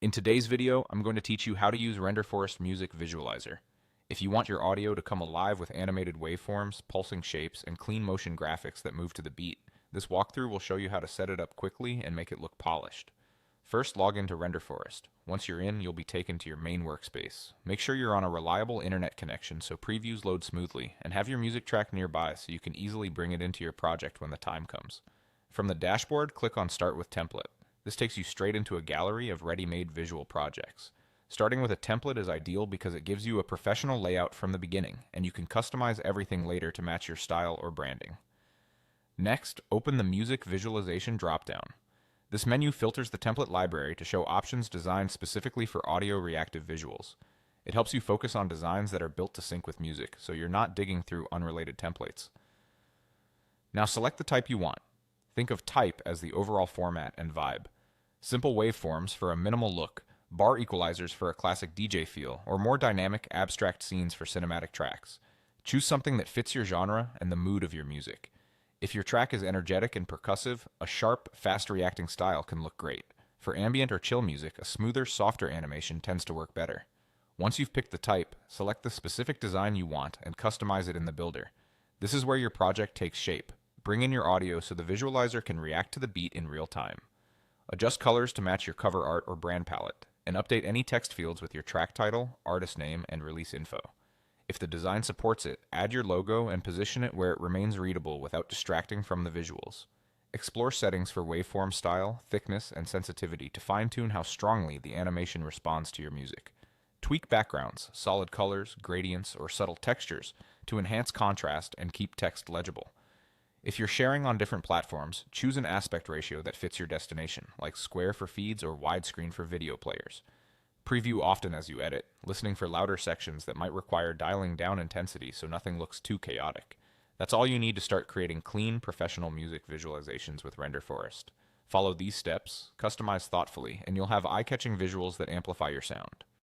In today's video, I'm going to teach you how to use Renderforest Music Visualizer. If you want your audio to come alive with animated waveforms, pulsing shapes, and clean motion graphics that move to the beat, this walkthrough will show you how to set it up quickly and make it look polished. First, log into Renderforest. Once you're in, you'll be taken to your main workspace. Make sure you're on a reliable internet connection so previews load smoothly, and have your music track nearby so you can easily bring it into your project when the time comes. From the dashboard, click on Start with Template. This takes you straight into a gallery of ready-made visual projects. Starting with a template is ideal because it gives you a professional layout from the beginning, and you can customize everything later to match your style or branding. Next, open the Music Visualization dropdown. This menu filters the template library to show options designed specifically for audio reactive visuals. It helps you focus on designs that are built to sync with music, so you're not digging through unrelated templates. Now select the type you want. Think of type as the overall format and vibe. Simple waveforms for a minimal look, bar equalizers for a classic DJ feel, or more dynamic, abstract scenes for cinematic tracks. Choose something that fits your genre and the mood of your music. If your track is energetic and percussive, a sharp, fast-reacting style can look great. For ambient or chill music, a smoother, softer animation tends to work better. Once you've picked the type, select the specific design you want and customize it in the builder. This is where your project takes shape. Bring in your audio so the visualizer can react to the beat in real time. Adjust colors to match your cover art or brand palette, and update any text fields with your track title, artist name, and release info. If the design supports it, add your logo and position it where it remains readable without distracting from the visuals. Explore settings for waveform style, thickness, and sensitivity to fine-tune how strongly the animation responds to your music. Tweak backgrounds, solid colors, gradients, or subtle textures to enhance contrast and keep text legible. If you're sharing on different platforms, choose an aspect ratio that fits your destination, like square for feeds or widescreen for video players. Preview often as you edit, listening for louder sections that might require dialing down intensity so nothing looks too chaotic. That's all you need to start creating clean, professional music visualizations with Renderforest. Follow these steps, customize thoughtfully, and you'll have eye-catching visuals that amplify your sound.